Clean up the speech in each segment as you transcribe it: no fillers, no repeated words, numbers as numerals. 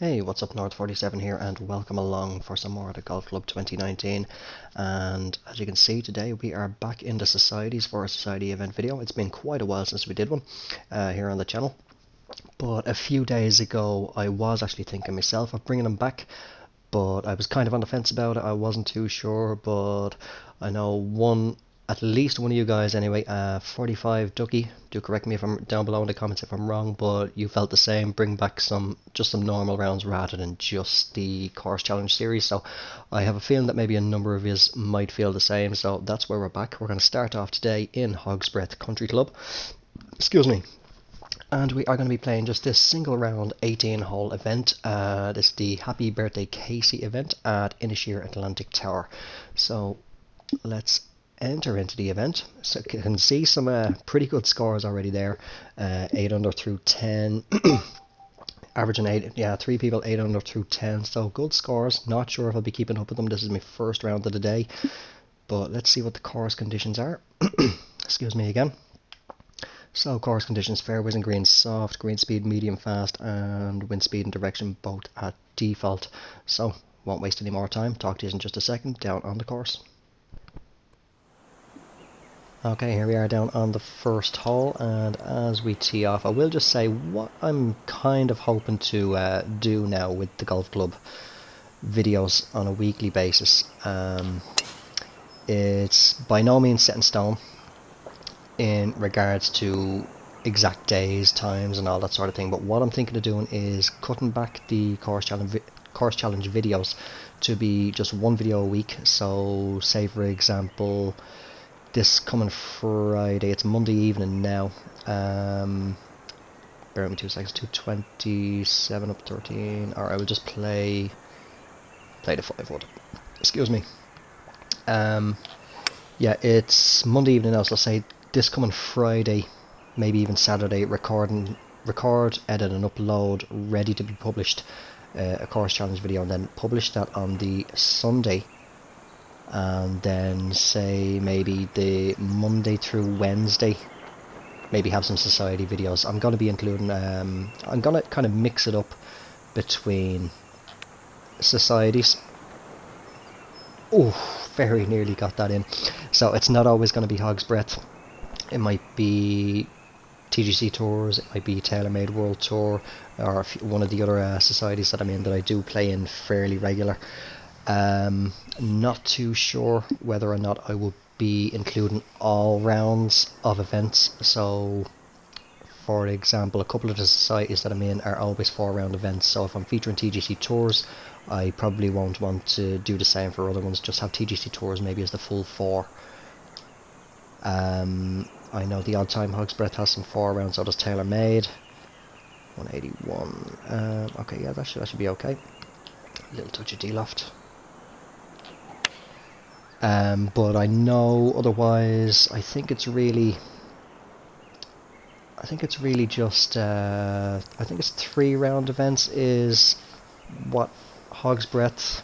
Hey, what's up, North47 here, and welcome along for some more of the Golf Club 2019. And as you can see, today we are back in the societies for a society event video. It's been quite a while since we did one here on the channel, but a few days ago I was actually thinking myself of bringing them back, but I was kind of on the fence about it. I wasn't too sure, but I know at least one of you guys anyway, 45 Ducky, do correct me if I'm down below in the comments if I'm wrong, but you felt the same, bring back just some normal rounds rather than just the course challenge series. So I have a feeling that maybe a number of you might feel the same, so that's where we're back. We're going to start off today in Hogsbreath Country Club, excuse me, and we are going to be playing just this single round 18-hole event. This is the Happy Birthday KACEY event at Inisheer Atlantic Tower. So let's enter into the event. So you can see some pretty good scores already there. 8 under through 10. Averaging 8, yeah, 3 people 8 under through 10, so good scores. Not sure if I'll be keeping up with them. This is my first round of the day, but let's see what the course conditions are. Excuse me again. So course conditions: fairways and greens soft, green speed medium fast, and wind speed and direction both at default. So won't waste any more time, talk to you in just a second down on the course. Okay, here we are down on the first hole, and as we tee off, I will just say what I'm kind of hoping to do now with the golf club videos on a weekly basis. It's by no means set in stone in regards to exact days, times and all that sort of thing, but what I'm thinking of doing is cutting back the course challenge videos to be just one video a week. So say for example this coming Friday, it's Monday evening now, bear with me 2 seconds, 227 up 13, or I will just play the 5-wood, excuse me. Yeah, it's Monday evening now, so say this coming Friday, maybe even Saturday, record, edit and upload, ready to be published, a course challenge video, and then publish that on the Sunday. And then say maybe the Monday through Wednesday, maybe have some society videos. I'm going to be including, I'm going to kind of mix it up between societies. Oh, very nearly got that in. So it's not always going to be Hogsbreath. It might be TGC tours, it might be TaylorMade World Tour, or one of the other societies that I'm in that I do play in fairly regular. Not too sure whether or not I will be including all rounds of events. So for example, a couple of the societies that I'm in are always 4-round events, so if I'm featuring TGC tours, I probably won't want to do the same for other ones, just have TGC tours maybe as the full 4. I know the odd time Hogsbreath has some 4 rounds, so does TaylorMade. 181. Okay, yeah, that should be okay. A little touch of D-loft. But I know otherwise, I think it's really just, I think it's 3-round events is what Hogsbreath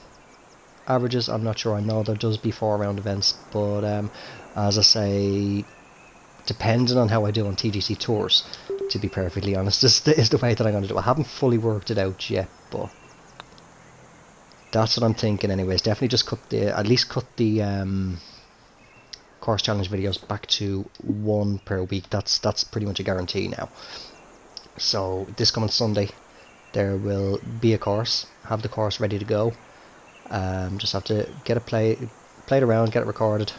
averages. I'm not sure. I know there does be 4-round events, but as I say, depending on how I do on TGC tours, to be perfectly honest, is the way that I'm going to do it. I haven't fully worked it out yet, but that's what I'm thinking anyways. Definitely just at least cut the course challenge videos back to 1 per week. That's pretty much a guarantee now. So this coming Sunday there will be a course, have the course ready to go. Just have to get it played around, get it recorded,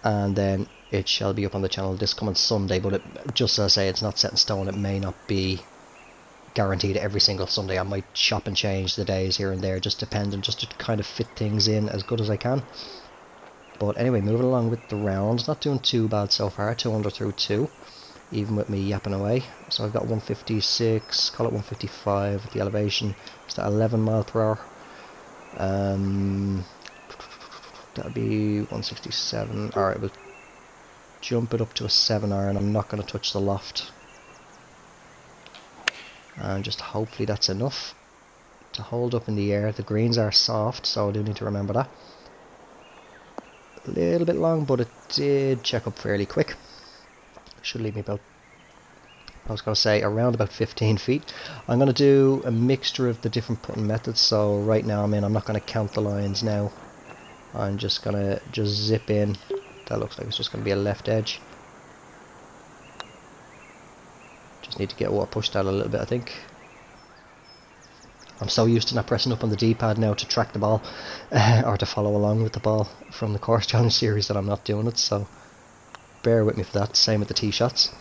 and then it shall be up on the channel this coming Sunday. But just as I say, it's not set in stone. It may not be guaranteed every single Sunday. I might chop and change the days here and there, just depending, just to kind of fit things in as good as I can. But anyway, moving along with the rounds, not doing too bad so far. 2 under through 2, even with me yapping away. So I've got 156, call it 155 at the elevation. It's at 11 mile per hour. That'll be 167. Alright, we'll jump it up to a 7-iron. I'm not going to touch the loft. And just hopefully that's enough to hold up in the air. The greens are soft, so I do need to remember that. A little bit long, but it did check up fairly quick. Should leave me about I was going to say around about 15 feet. I'm going to do a mixture of the different putting methods. So right now I'm not going to count the lines now. I'm just going to zip in. That looks like it's just going to be a left edge. Just need to get water pushed out a little bit, I think. I'm so used to not pressing up on the D-pad now to track the ball or to follow along with the ball from the course challenge series that I'm not doing it, so bear with me for that. Same with the tee shots.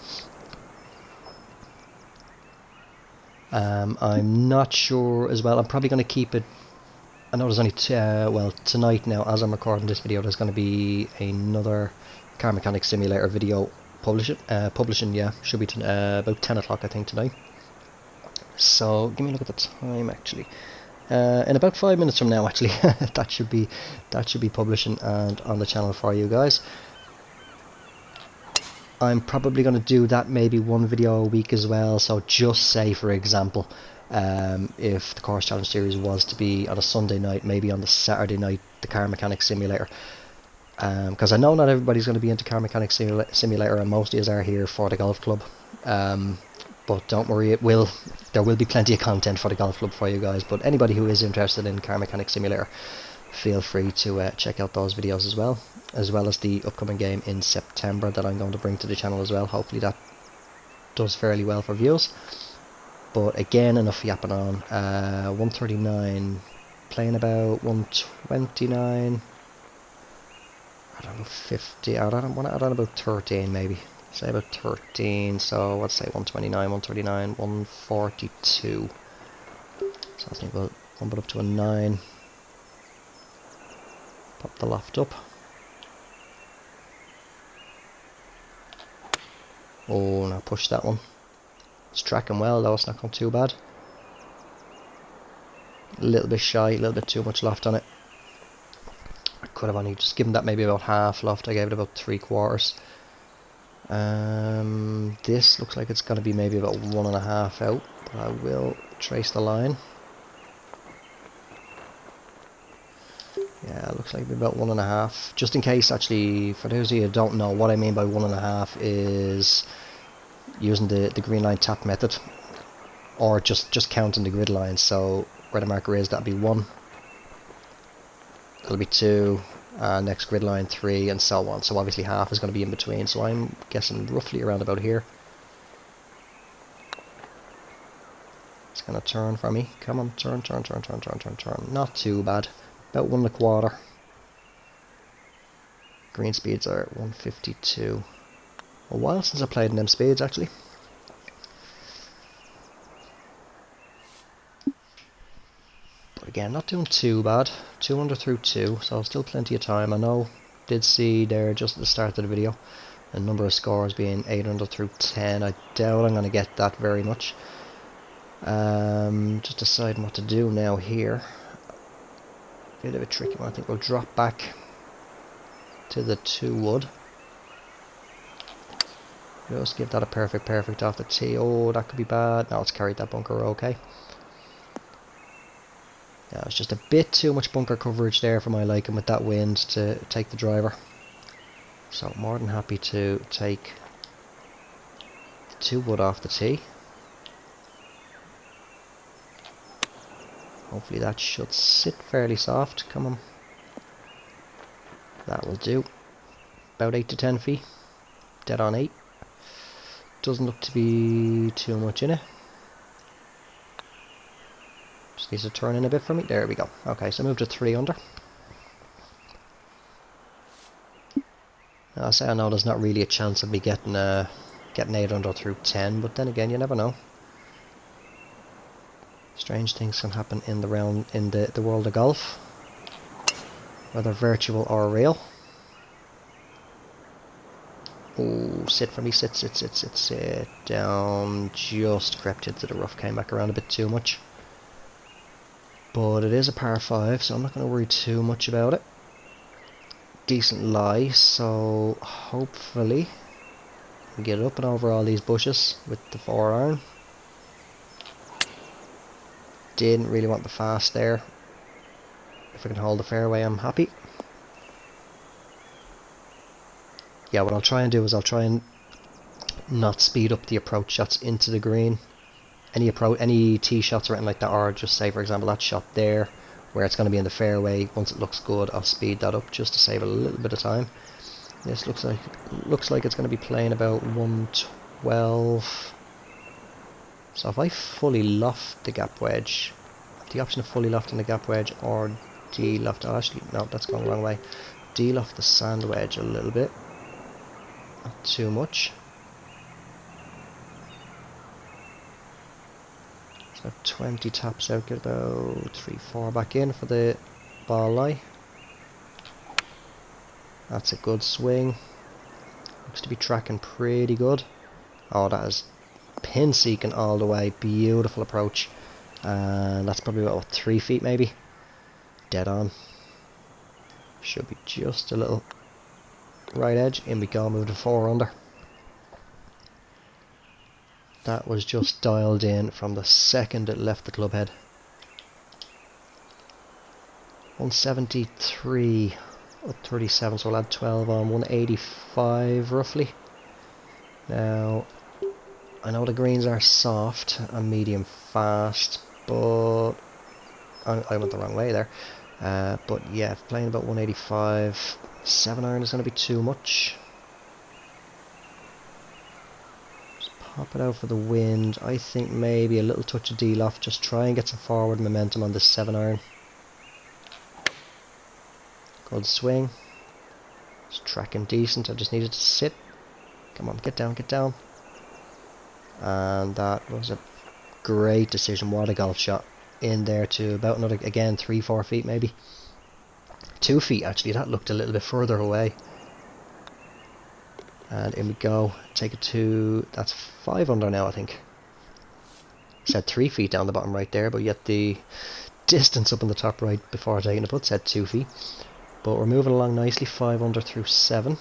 I'm not sure as well. I'm probably going to keep it. I know there's only well, tonight now as I'm recording this video there's going to be another car mechanic simulator video publishing, yeah, should be about 10 o'clock I think tonight. So give me a look at the time actually. In about 5 minutes from now actually that should be publishing and on the channel for you guys. I'm probably going to do that maybe one video a week as well. So just say for example if the course challenge series was to be on a Sunday night, maybe on the Saturday night the car mechanic simulator, because I know not everybody's going to be into car mechanic simulator and most of us are here for the golf club, but don't worry, there will be plenty of content for the golf club for you guys. But anybody who is interested in car mechanic simulator, feel free to check out those videos as well as the upcoming game in September that I'm going to bring to the channel as well. Hopefully that does fairly well for views. But again, enough yapping on. 139, playing about 129, I don't know, 50, I don't want to add on about 13 maybe. Say about 13, so let's say 129, 139, 142. So I think we'll bump it up to a 9. Pop the loft up. Oh, now push that one. It's tracking well though, it's not going too bad. A little bit shy, a little bit too much loft on it. I could have only just given that maybe about half loft, I gave it about 3/4. This looks like it's going to be maybe about 1.5 out, but I will trace the line. Yeah, it looks like maybe about 1.5. Just in case, actually, for those of you who don't know, what I mean by 1.5 is using the green line tap method, or just counting the grid lines. So where the marker is, that'll be 1, that'll be 2, next grid line 3, and so on. So obviously half is going to be in between, so I'm guessing roughly around about here. It's going to turn for me. Come on, turn. Not too bad. About 1.25. Green speeds are 152. A while since I played in them speeds actually. But again, not doing too bad. 2 under through 2, so still plenty of time. I know, did see there just at the start of the video a number of scores being 8 under through 10. I doubt I'm going to get that very much. Just deciding what to do now here. A bit of a tricky one. I think we'll drop back to the 2 wood. Just give that a perfect off the tee. Oh, that could be bad. No, it's carried that bunker okay. Yeah, it's just a bit too much bunker coverage there for my liking with that wind to take the driver. So more than happy to take the 2 wood off the tee. Hopefully that should sit fairly soft. Come on. That will do. About 8 to 10 feet. Dead on 8. Doesn't look to be too much in it. Just needs to turn in a bit for me. There we go. Okay, so move to 3 under. I'll say I know there's not really a chance of me getting 8 under through 10, but then again, you never know. Strange things can happen in the world of golf, whether virtual or real. Oh, sit for me, sit down. Just crept into the rough, came back around a bit too much. But it is a par 5, so I'm not going to worry too much about it. Decent lie, so hopefully we get it up and over all these bushes with the 4-iron. Didn't really want the fast there. If I can hold the fairway, I'm happy. Yeah, what I'll try and do is I'll try and not speed up the approach shots into the green. Any tee shots or anything like that, or just say for example that shot there where it's going to be in the fairway, once it looks good I'll speed that up just to save a little bit of time. This looks like it's going to be playing about 112. So if I fully loft the gap wedge, the option of fully lofting the gap wedge or de-loft, oh actually no, that's going the wrong way. De-loft the sand wedge a little bit, not too much. So 20 taps out, get about 3-4 back in for the ball lie. That's a good swing. Looks to be tracking pretty good. Oh, that is pin seeking all the way. Beautiful approach. And that's probably about 3 feet maybe. Dead on. Should be just a little right edge. In we go, move to 4 under. That was just dialed in from the second it left the club head. 173 up 37, so we'll add 12 on, 185 roughly. Now, I know the greens are soft and medium fast, but I went the wrong way there. But yeah, playing about 185, 7 iron is going to be too much. Pop it out for the wind. I think maybe a little touch of D-loft. Just try and get some forward momentum on this 7 iron. Good swing. It's tracking decent. I just needed to sit. Come on, get down, get down. And that was a great decision. What a golf shot. In there to about another, again, 3-4 feet maybe. 2 feet actually. That looked a little bit further away. And in we go. Take it to, that's 5 under now I think. Said 3 feet down the bottom right there, but yet the distance up in the top right before taking the putt said 2 feet. But we're moving along nicely, 5 under through 7.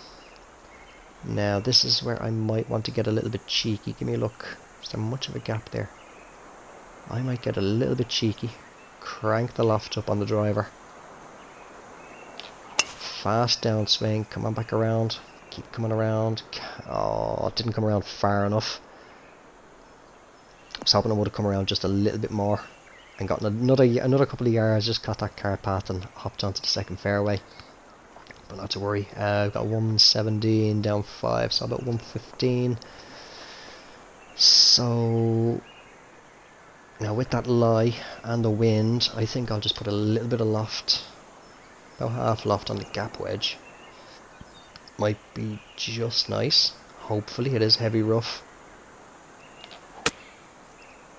Now this is where I might want to get a little bit cheeky. Give me a look. Is there much of a gap there? I might get a little bit cheeky. Crank the loft up on the driver. Fast downswing. Come on back around. Keep coming around. Oh, it didn't come around far enough. I was hoping it would have come around just a little bit more and got another couple of yards. Just got that cart path and hopped onto the second fairway. But not to worry. I've got 117 down 5, so about 115. So now with that lie and the wind, I think I'll just put a little bit of loft, about half loft on the gap wedge. Might be just nice. Hopefully it is heavy rough.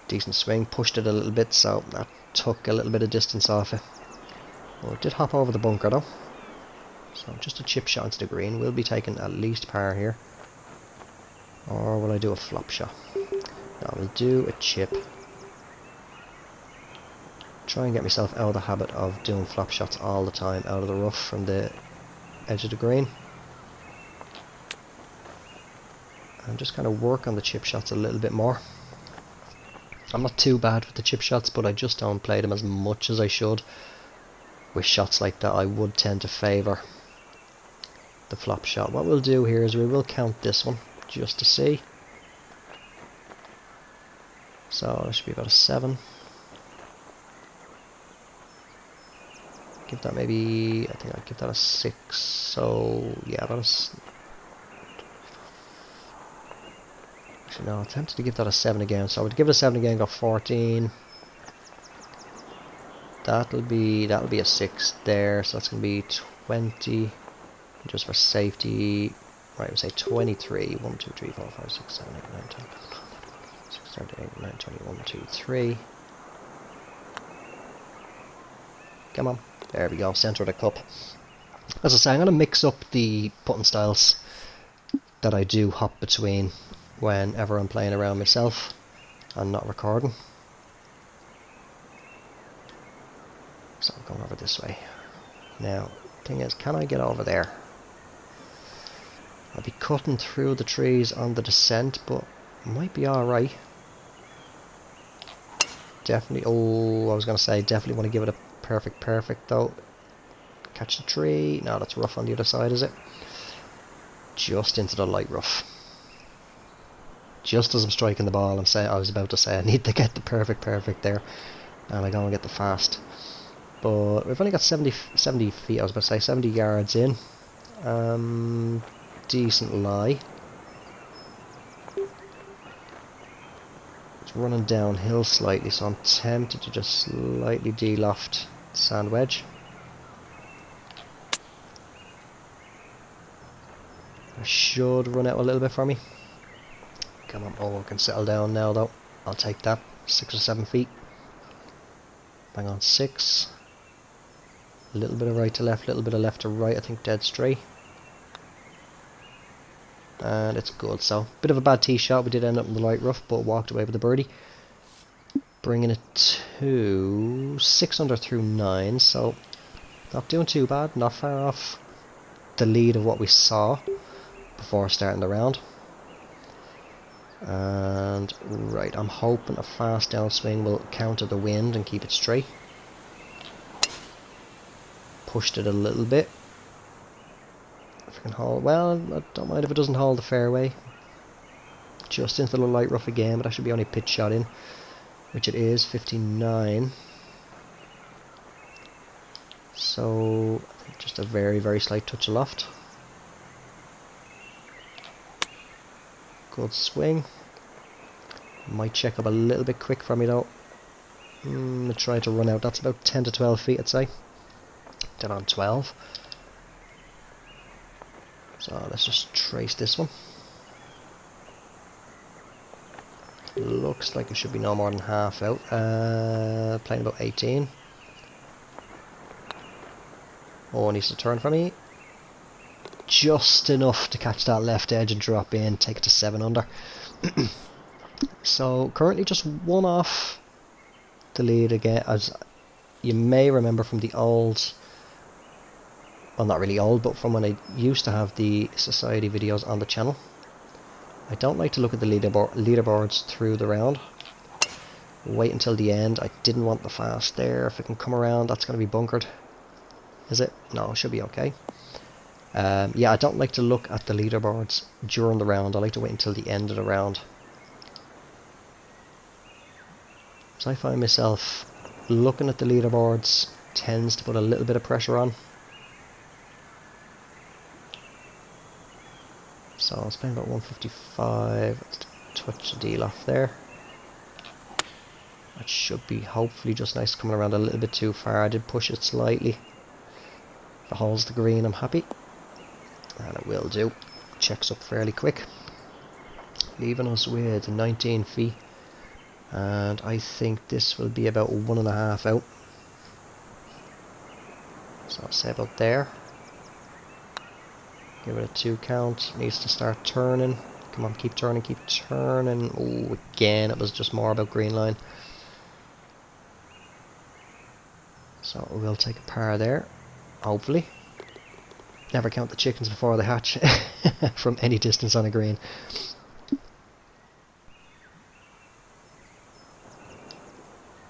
Decent swing, pushed it a little bit, so that took a little bit of distance off it. Well, it did hop over the bunker though. So just a chip shot into the green. We'll be taking at least par here. Or will I do a flop shot? No, we'll do a chip. Try and get myself out of the habit of doing flop shots all the time, out of the rough from the edge of the green. And just kind of work on the chip shots a little bit more. I'm not too bad with the chip shots, but I just don't play them as much as I should. With shots like that, I would tend to favour the flop shot. What we'll do here is we will count this one, just to see. So it should be about a 7. Give that maybe, I think I'd give that a 6. So yeah, about a... Actually no, I'm tempted to give that a 7 again. So I would give it a 7 again, got 14. That'll be a 6 there, so that's going to be 20. Just for safety, right, we'll say 23. 1, 2, 3, 4, 5, 6, 7, 8, 9, 10, 6, 7, 8, 9, 20, 1, 2, 3. Come on. There we go, centre of the cup. As I say, I'm going to mix up the putting styles that I do hop between whenever I'm playing around myself and not recording. So I'm going over this way. Now, thing is, can I get over there? I'll be cutting through the trees on the descent, but it might be alright. Definitely, oh, I was going to say, definitely want to give it a perfect though. Catch the tree. No, that's rough on the other side, is it? Just into the light rough. just as I'm striking the ball, I was about to say I need to get the perfect there, and I go and get the fast. But we've only got 70 feet, I was about to say 70 yards in. Decent lie. It's running downhill slightly, so I'm tempted to just slightly de-loft the sand wedge. I should run out a little bit for me. Come on, oh, I can settle down now though. I'll take that. 6 or 7 feet. Bang on, 6. A little bit of right to left, a little bit of left to right, I think dead straight. And it's good, so bit of a bad tee shot. We did end up in the light rough, but walked away with the birdie. Bringing it to 6 under through 9, so not doing too bad, not far off the lead of what we saw before starting the round. And right, I'm hoping a fast downswing will counter the wind and keep it straight. Pushed it a little bit. If I can hold, well, I don't mind if it doesn't hold the fairway. Just into the light rough again, but that should be only pitch shot in, which it is, 59. So I think just a very, very slight touch of loft. Good swing. Might check up a little bit quick for me though. I tried to run out. That's about 10 to 12 feet, I'd say. Then on 12. So let's just trace this one. Looks like it should be no more than half out. Playing about 18. Oh, needs to turn for me. Just enough to catch that left edge and drop in, take it to 7 under. So currently just one off the lead again, as you may remember from the old, well, not really old, but from when I used to have the society videos on the channel. I don't like to look at the leaderboards through the round. Wait until the end. I didn't want the fast there. If it can come around, that's going to be bunkered. Is it? No, it should be okay. Yeah, I don't like to look at the leaderboards during the round. I like to wait until the end of the round. So I find myself looking at the leaderboards tends to put a little bit of pressure on. So I was playing about 155. Let's touch the deal off there. That should be hopefully just nice, coming around a little bit too far. I did push it slightly. If it holds the green, I'm happy. And it will do. Checks up fairly quick. Leaving us with 19 feet. And I think this will be about 1.5 out. So I'll say about there. Give it a 2 count. Needs to start turning. Come on, keep turning, keep turning. Oh, again, it was just more about green line. So we'll take a par there, hopefully. Never count the chickens before they hatch from any distance on a green.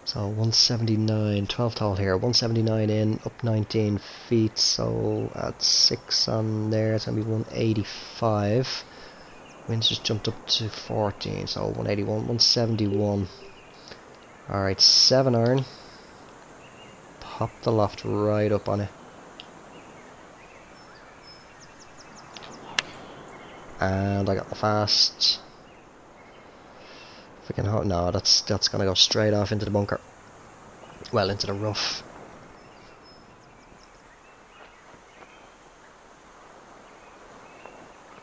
So 179, 12th hole here, 179 in, up 19 feet, so at 6 on there, it's going to be 185. Wind's just jumped up to 14, so 181, 171. Alright, 7 iron. Pop the loft right up on it. And I got the fast. If I can hold, no, that's going to go straight off into the bunker. Well, into the rough.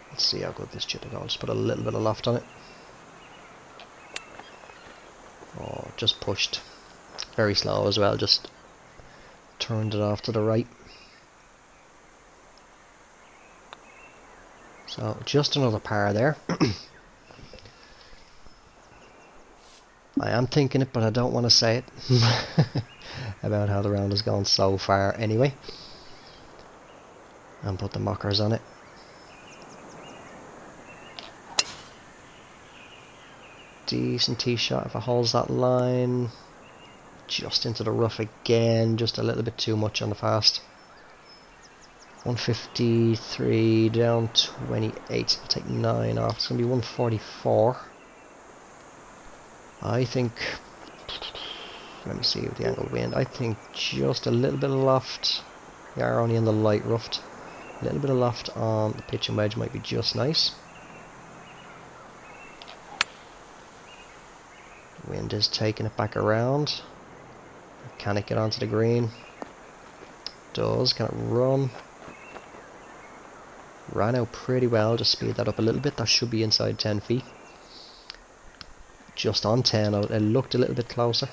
Let's see how good this chip is. I'll just put a little bit of loft on it. Oh, just pushed. Very slow as well, just turned it off to the right. So, just another par there. I am thinking it, but I don't want to say it about how the round has gone so far anyway. And put the mockers on it. Decent tee shot if it holds that line. Just into the rough again, just a little bit too much on the fast. 153 down 28, I'll take 9 off. It's going to be 144. I think, let me see with the angle of wind, I think just a little bit of loft. We are only in the light roughed. A little bit of loft on the pitch and wedge might be just nice. Wind is taking it back around. Can it get onto the green? Does. Can it run? Ran out pretty well. Just speed that up a little bit. That should be inside 10 feet. Just on 10. It looked a little bit closer.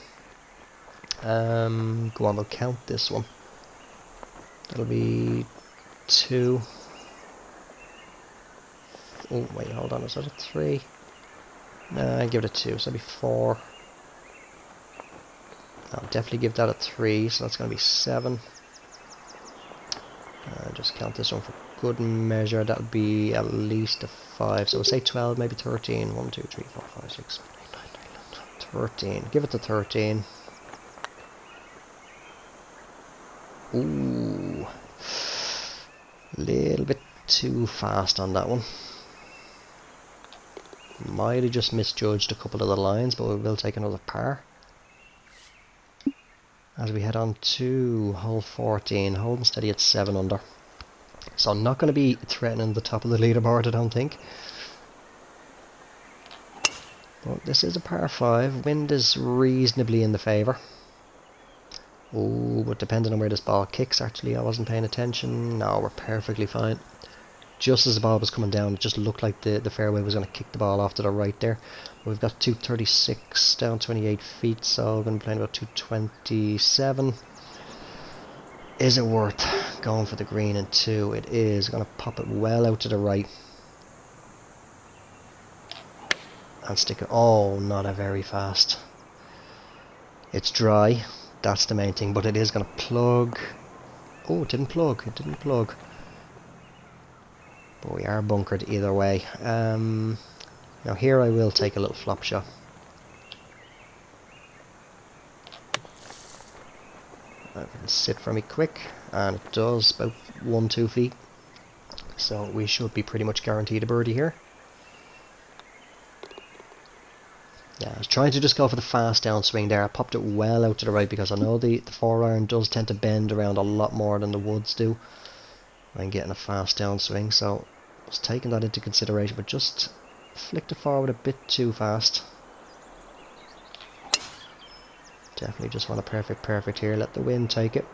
Go on, we'll count this one. That'll be 2. Oh, wait, hold on. Is that a 3? Nah, give it a 2. So that'll be 4. I'll definitely give that a 3. So that's going to be 7. Just count this one for good measure. That would be at least a 5. So we'll say 12, maybe 13. 1, 2, 3, 4, 5, 6, 7, 8, 9, 10, 11, 13. Give it to 13. Ooh. Little bit too fast on that one. Might have just misjudged a couple of the lines, but we will take another par. As we head on to hole 14, holding steady at 7 under. So not going to be threatening the top of the leaderboard, I don't think. But this is a par 5. Wind is reasonably in the favour. Oh, but depending on where this ball kicks, actually, I wasn't paying attention. No, we're perfectly fine. Just as the ball was coming down, it just looked like the fairway was going to kick the ball off to the right there. We've got 236 down 28 feet, so we're going to be playing about 227. Is it worth going for the green in 2? It is. Going to pop it well out to the right. And stick it. Oh, not a very fast. It's dry. That's the main thing, but it is going to plug. Oh, it didn't plug. It didn't plug. But we are bunkered either way. Now here I will take a little flop shot. It'll sit for me quick, and it does, about 1-2 feet. So we should be pretty much guaranteed a birdie here. Yeah, I was trying to just go for the fast downswing there. I popped it well out to the right because I know the 4-iron does tend to bend around a lot more than the woods do. I'm getting a fast downswing, so I was taking that into consideration, but just flicked it forward a bit too fast. Definitely just want a perfect here. Let the wind take it.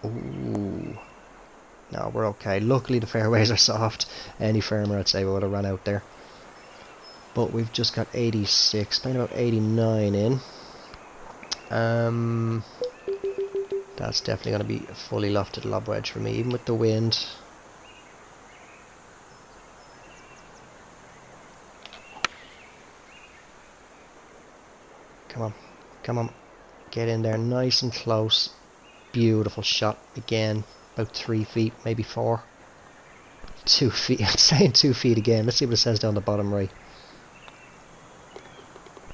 Ooh. No, we're okay. Luckily the fairways are soft. Any firmer I'd say we would have run out there. But we've just got 86, playing about 89 in. That's definitely going to be a fully lofted lob wedge for me, even with the wind. Come on, come on, get in there, nice and close. Beautiful shot again, about 3 feet, maybe 4. 2 feet, I'm saying 2 feet again. Let's see what it says down the bottom right.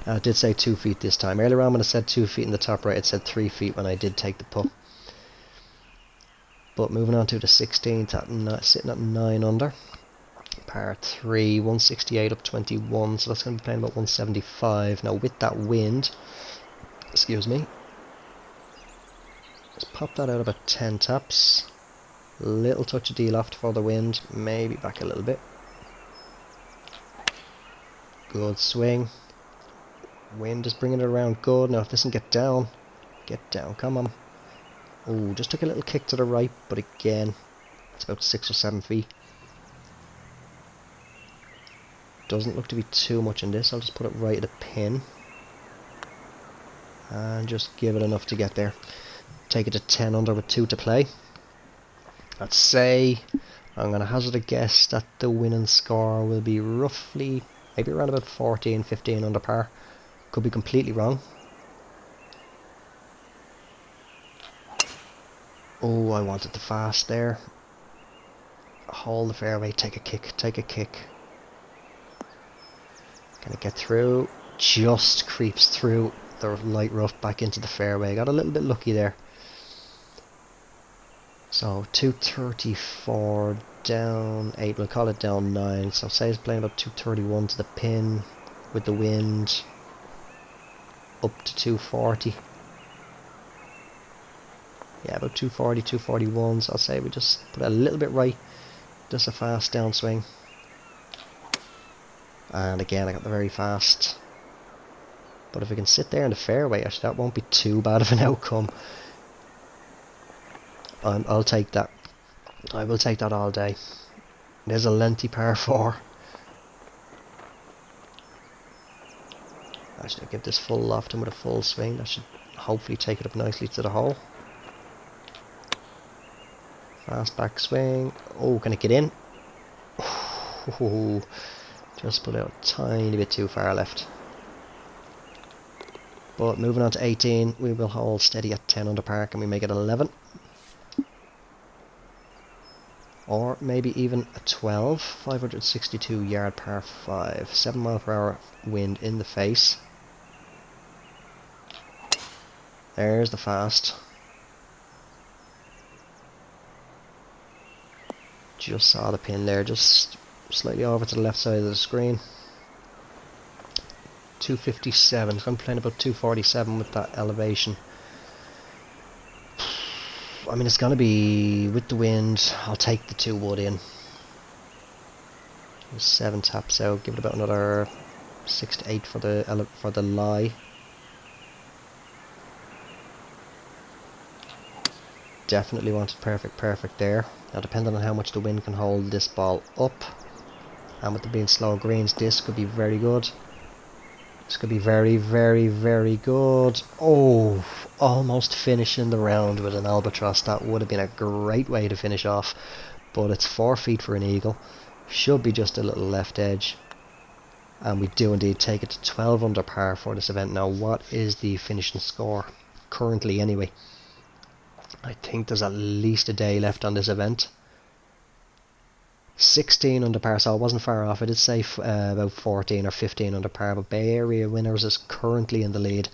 I did say 2 feet this time. Earlier on when I said 2 feet in the top right, it said 3 feet when I did take the putt. But moving on to the 16th, sitting at 9 under. Par 3, 168 up 21, so that's going to be playing about 175. Now with that wind, excuse me, let's pop that out about 10 taps. Little touch of D-loft for the wind, maybe back a little bit. Good swing. Wind is bringing it around good. Now if this can get down, come on. Oh, just took a little kick to the right, but again, it's about 6 or 7 feet. Doesn't look to be too much in this. I'll just put it right at the pin. And just give it enough to get there. Take it to 10 under with 2 to play. I'd say, I'm going to hazard a guess that the winning score will be roughly, maybe around about 14, 15 under par. Could be completely wrong. Oh, I wanted the fast there. Hold the fairway, take a kick, take a kick. Can it get through? Just creeps through the light rough back into the fairway. Got a little bit lucky there. So 234 down 8, we'll call it down 9. So say it's playing about 231 to the pin with the wind. up to 240. Yeah, about 240, 241. So I'll say we just put it a little bit right. Just a fast downswing. And again, I got the very fast. But if we can sit there in the fairway, actually that won't be too bad of an outcome. I'll take that. I will take that all day. There's a lengthy par 4. Actually, I'll give this full loft in with a full swing. That should hopefully take it up nicely to the hole. Fast back swing. Oh, can it get in? Oh, just put out a tiny bit too far left. But moving on to 18, we will hold steady at 10 under par. Can we make it 11? Or maybe even a 12. 562 yard par 5. 7 mile per hour wind in the face. There's the fast. Just saw the pin there, just slightly over to the left side of the screen. 257. So I'm playing about 247 with that elevation. I mean, it's going to be with the wind. I'll take the 2 wood in. 7 taps out. Give it about another 6 to 8 for the lie. Definitely wanted perfect there. Now, depending on how much the wind can hold this ball up, and with it being slow greens, this could be very good. This could be very, very, very good. Oh, almost finishing the round with an albatross. That would have been a great way to finish off, but it's 4 feet for an eagle. Should be just a little left edge. And we do indeed take it to 12 under par for this event. Now, what is the finishing score? Currently, anyway. I think there's at least a day left on this event. 16 under par, so I wasn't far off. I did say about 14 or 15 under par, but Bay Area Winners is currently in the lead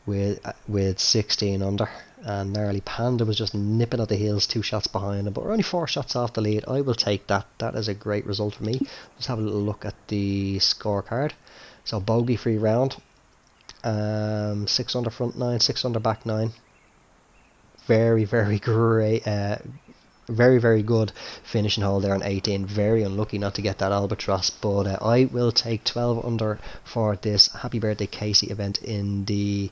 with 16 under, and Gnarly Panda was just nipping at the heels, 2 shots behind him, but we're only 4 shots off the lead. I will take that. That is a great result for me. Let's have a little look at the scorecard. So bogey free round, 6 under front 9, 6 under back 9. Very, very great. Very, very good finishing hole there on 18. Very unlucky not to get that albatross, but I will take 12 under for this Happy Birthday KACEY event in the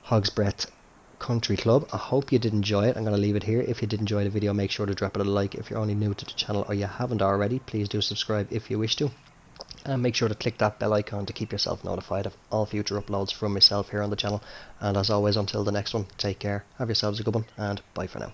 Hog's Breath Country Club. I hope you did enjoy it. I'm going to leave it here. If you did enjoy the video, make sure to drop it a like. If you're only new to the channel or you haven't already, please do subscribe if you wish to. And make sure to click that bell icon to keep yourself notified of all future uploads from myself here on the channel. And as always, until the next one, take care, have yourselves a good one, and bye for now.